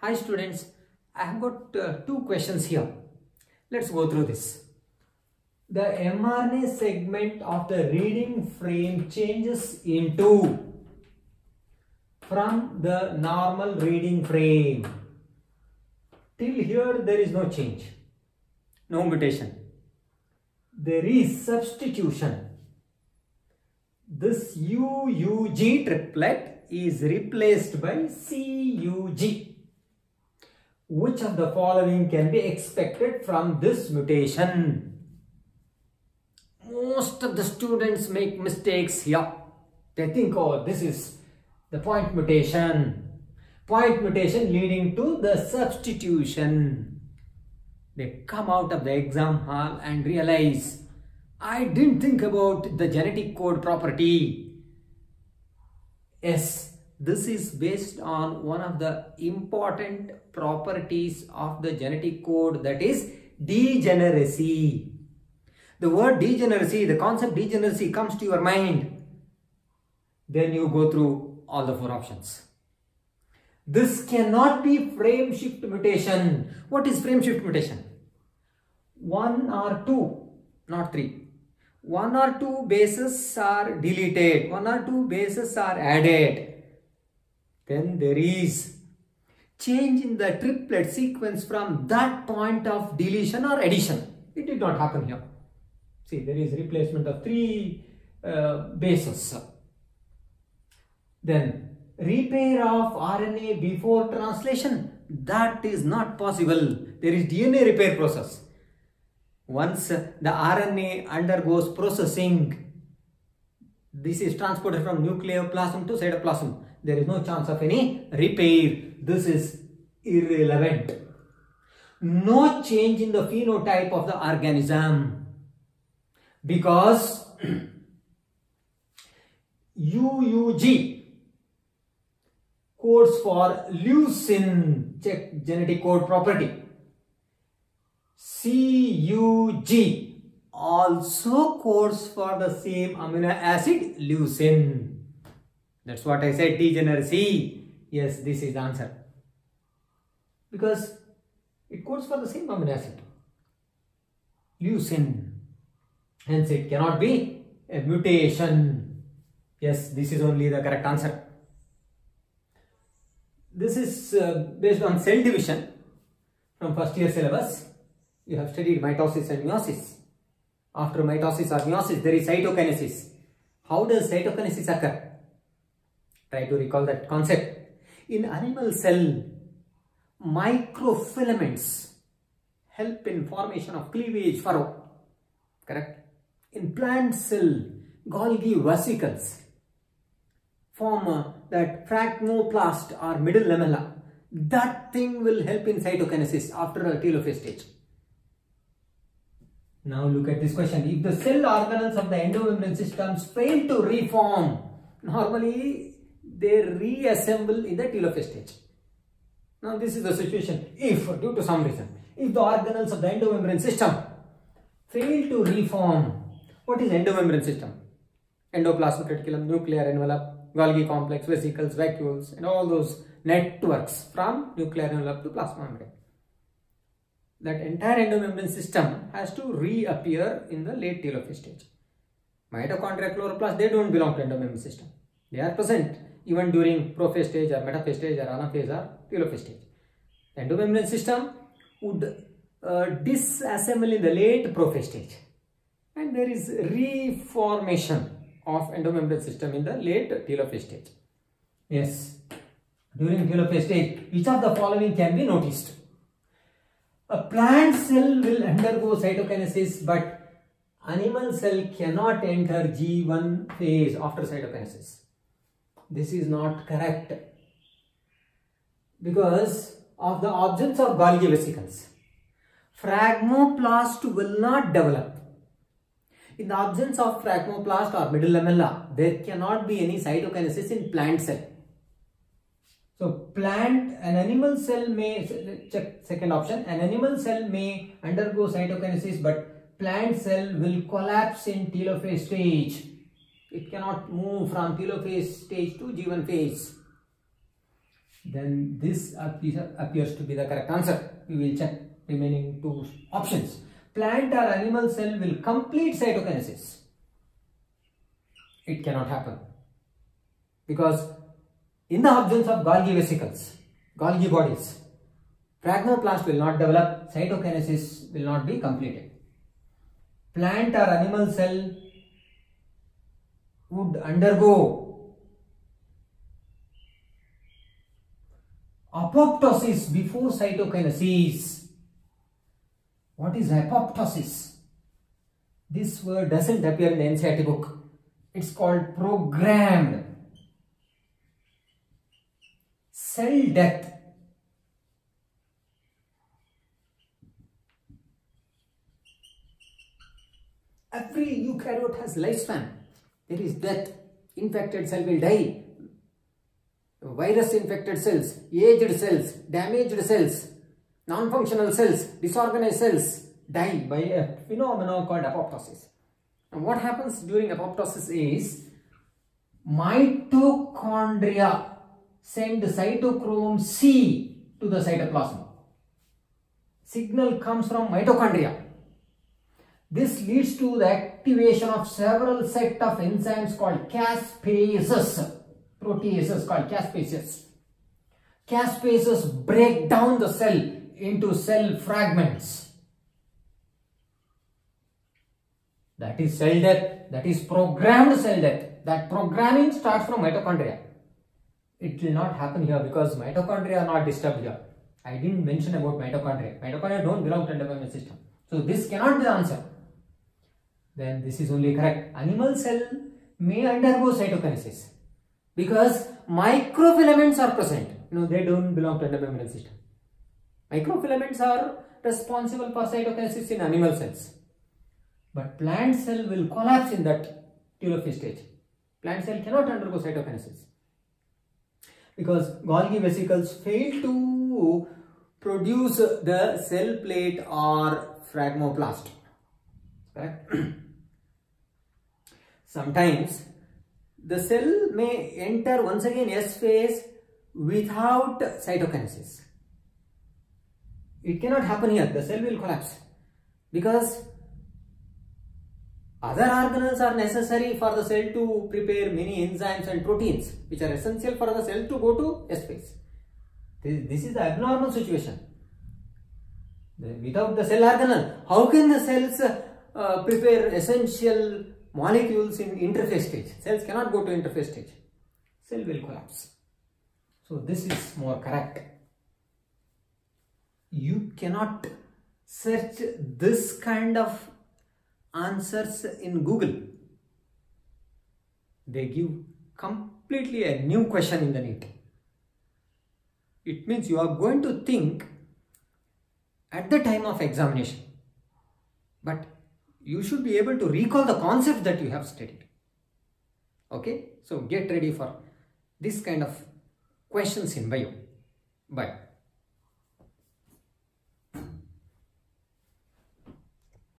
Hi students, I have got two questions here. Let's go through this. The mRNA segment of the reading frame changes into from the normal reading frame. Till here there is no change, no mutation. There is substitution. This UUG triplet is replaced by CUG. Which of the following can be expected from this mutation? Most of the students make mistakes here. They think, oh, this is the point mutation. Point mutation leading to the substitution. They come out of the exam hall and realize, I didn't think about the genetic code property. Yes, this is based on one of the important properties of the genetic code, that is degeneracy. The word degeneracy, the concept degeneracy comes to your mind. Then you go through all the four options. This cannot be frame shift mutation. What is frame shift mutation? 1 or 2, not 3. 1 or 2 bases are deleted, 1 or 2 bases are added. Then there is change in the triplet sequence from that point of deletion or addition. It did not happen here. See, there is replacement of 3 bases. Then repair of RNA before translation. That is not possible. There is DNA repair process. Once the RNA undergoes processing, this is transported from nucleoplasm to cytoplasm. There is no chance of any repair. This is irrelevant. No change in the phenotype of the organism, because UUG codes for leucine, check genetic code property. CUG also codes for the same amino acid leucine. That's what I said, degeneracy. Yes, this is the answer. Because it codes for the same amino acid, leucine. Hence it cannot be a mutation. Yes, this is only the correct answer. This is based on cell division from first year syllabus. You have studied mitosis and meiosis. After mitosis or meiosis, there is cytokinesis. How does cytokinesis occur? Try to recall that concept. In animal cell, microfilaments help in formation of cleavage furrow. Correct? In plant cell, Golgi vesicles form that phragmoplast or middle lamella. That thing will help in cytokinesis after a telophase stage. Now look at this question. If the cell organelles of the endomembrane systems fail to reform, normally they reassemble in the telophase stage. Now this is the situation. If due to some reason, if the organelles of the endomembrane system fail to reform, what is endomembrane system? Endoplasmic reticulum, nuclear envelope, Golgi complex, vesicles, vacuoles, and all those networks from nuclear envelope to plasma membrane. That entire endomembrane system has to reappear in the late telophase stage. Mitochondria, chloroplast, they don't belong to endomembrane system. They are present even during prophase stage or metaphase stage or anaphase or telophase stage. The endomembrane system would disassemble in the late prophase stage, and there is reformation of endomembrane system in the late telophase stage. Yes, during telophase stage, which of the following can be noticed? A plant cell will undergo cytokinesis, but animal cell cannot enter G1 phase after cytokinesis. This is not correct because of the absence of Golgi vesicles. Phragmoplast will not develop. In the absence of phragmoplast or middle lamella, there cannot be any cytokinesis in plant cell. So an animal cell may, check second option, an animal cell may undergo cytokinesis, but plant cell will collapse in telophase stage. It cannot move from telophase stage to G1 phase. then this appears to be the correct answer. We will check remaining two options. Plant or animal cell will complete cytokinesis. It cannot happen because in the absence of Golgi vesicles, Golgi bodies, phragmoplast will not develop, cytokinesis will not be completed. Plant or animal cell would undergo apoptosis before cytokinesis. What is apoptosis? This word doesn't appear in the NCERT book. It's called programmed cell death. Every eukaryote has lifespan. There is death. Infected cell will die. Virus infected cells, aged cells, damaged cells, non-functional cells, disorganized cells die by a phenomenon called apoptosis. And what happens during apoptosis is mitochondria send cytochrome C to the cytoplasm. Signal comes from mitochondria. This leads to the activation of several set of enzymes called caspases, proteases called caspases. Caspases break down the cell into cell fragments. That is cell death, that is programmed cell death. That programming starts from mitochondria. It will not happen here because mitochondria are not disturbed here. I didn't mention about mitochondria. Mitochondria don't belong to the endocrine system. So this cannot be the answer. Then this is only correct. Animal cell may undergo cytokinesis because microfilaments are present. No, they don't belong to the endocrine system. Microfilaments are responsible for cytokinesis in animal cells. But plant cell will collapse in that telophase stage. Plant cell cannot undergo cytokinesis because Golgi vesicles fail to produce the cell plate or phragmoplast. Correct? Sometimes the cell may enter once again S phase without cytokinesis. It cannot happen here. The cell will collapse because other organelles are necessary for the cell to prepare many enzymes and proteins which are essential for the cell to go to S phase. This is the abnormal situation. Without the cell organelle, how can the cells prepare essential molecules in interphase stage? Cells cannot go to interphase stage. Cell will collapse. So this is more correct. You cannot search this kind of answers in Google. They give completely a new question in the NEET. It means you are going to think at the time of examination, but you should be able to recall the concept that you have studied. Okay, so get ready for this kind of questions in bio. Bye.